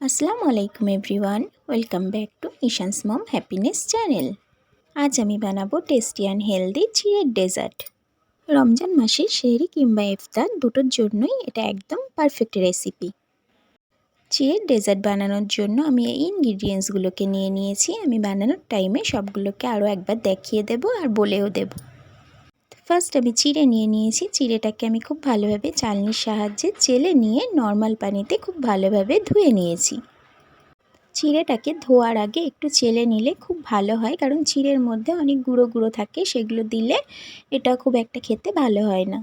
আসসালামু আলাইকুম everyone, welcome back to Ishan's mom happiness channel. আজ আমি বানাবো টেস্টি অ্যান্ড হেলদি চিড়ের ডেজার্ট। রমজান মাসে সেহরি কিংবা ইফতার দুটোর জন্যই এটা একদম পারফেক্ট রেসিপি। চিড়ের ডেজার্ট বানানোর জন্য আমি এই ইনগ্রিডিয়েন্টসগুলোকে নিয়ে নিয়েছি। আমি বানানোর টাইমে সবগুলোকে আরও একবার দেখিয়ে দেব আর বলেও দেব। ফার্স্ট আমি চিড়ে নিয়ে নিয়েছি। চিড়েটাকে আমি খুব ভালোভাবে চালনির সাহায্যে চেলে নিয়ে নর্মাল পানিতে খুব ভালোভাবে ধুয়ে নিয়েছি। চিড়েটাকে ধোয়ার আগে একটু চেলে নিলে খুব ভালো হয়, কারণ চিড়ের মধ্যে অনেক গুঁড়ো গুঁড়ো থাকে, সেগুলো দিলে এটা খুব একটা খেতে ভালো হয় না।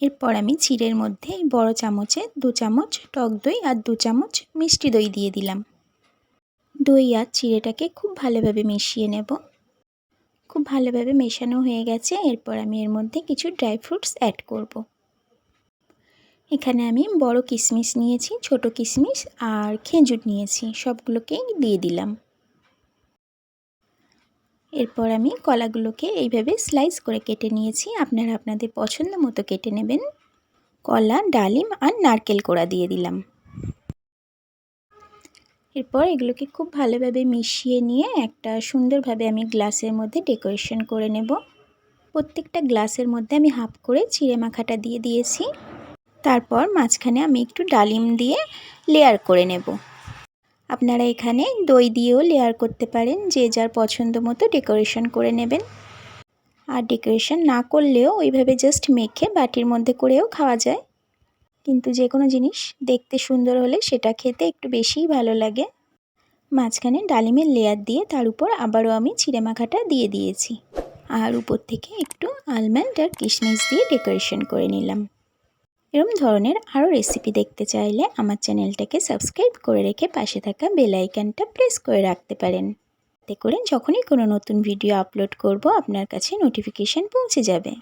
এরপর আমি চিড়ের মধ্যে বড় চামচে 2 চামচ টক দই আর 2 চামচ মিষ্টি দই দিয়ে দিলাম। দই আর চিড়েটাকে খুব ভালোভাবে মিশিয়ে নেব। খুব ভালোভাবে মেশানো হয়ে গেছে। এরপর আমি এর মধ্যে কিছু ড্রাই ফ্রুটস অ্যাড করব। এখানে আমি বড় কিশমিশ নিয়েছি, ছোট কিশমিশ আর খেজুর নিয়েছি, সবগুলোকেই দিয়ে দিলাম। এরপর আমি কলাগুলোকে এইভাবে স্লাইস করে কেটে নিয়েছি। আপনারা আপনাদের পছন্দ মতো কেটে নেবেন। কলা, ডালিম আর নারকেল কোড়া দিয়ে দিলাম। এরপর এগুলোকে খুব ভালোভাবে মিশিয়ে নিয়ে একটা সুন্দরভাবে আমি গ্লাসের মধ্যে ডেকোরেশন করে নেব। প্রত্যেকটা গ্লাসের মধ্যে আমি হাফ করে চিড়ে মাখাটা দিয়ে দিয়েছি। তারপর মাঝখানে আমি একটু ডালিম দিয়ে লেয়ার করে নেব। আপনারা এখানে দই দিয়েও লেয়ার করতে পারেন, যে যার পছন্দ মতো ডেকোরেশন করে নেবেন। আর ডেকোরেশন না করলেও ওইভাবে জাস্ট মেখে বাটির মধ্যে করেও খাওয়া যায়, কিন্তু যে কোনো জিনিস দেখতে সুন্দর হলে সেটা খেতে একটু বেশিই ভালো লাগে। মাঝখানে ডালিমের লেয়ার দিয়ে তার উপর আবারও আমি চিড়ে মাখাটা দিয়ে দিয়েছি, আর উপর থেকে একটু আলমন্ড আর কিশমিশ দিয়ে ডেকোরেশন করে নিলাম। এরকম ধরনের আরও রেসিপি দেখতে চাইলে আমার চ্যানেলটাকে সাবস্ক্রাইব করে রেখে পাশে থাকা বেল আইকনটা প্রেস করে রাখতে পারেন। এতে করে যখনই কোনো নতুন ভিডিও আপলোড করব আপনার কাছে নোটিফিকেশান পৌঁছে যাবে।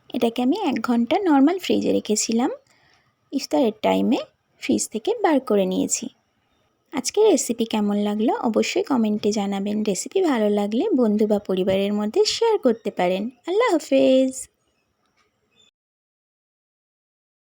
এটাকে আমি 1 ঘন্টা নর্মাল ফ্রিজে রেখেছিলাম। ইফতারের টাইমে ফ্রিজ থেকে বার করে নিয়েছি। আজকের রেসিপি কেমন লাগলো অবশ্যই কমেন্টে জানাবেন। রেসিপি ভালো লাগলে বন্ধু বা পরিবারের মধ্যে শেয়ার করতে পারেন। আল্লাহ হাফেজ।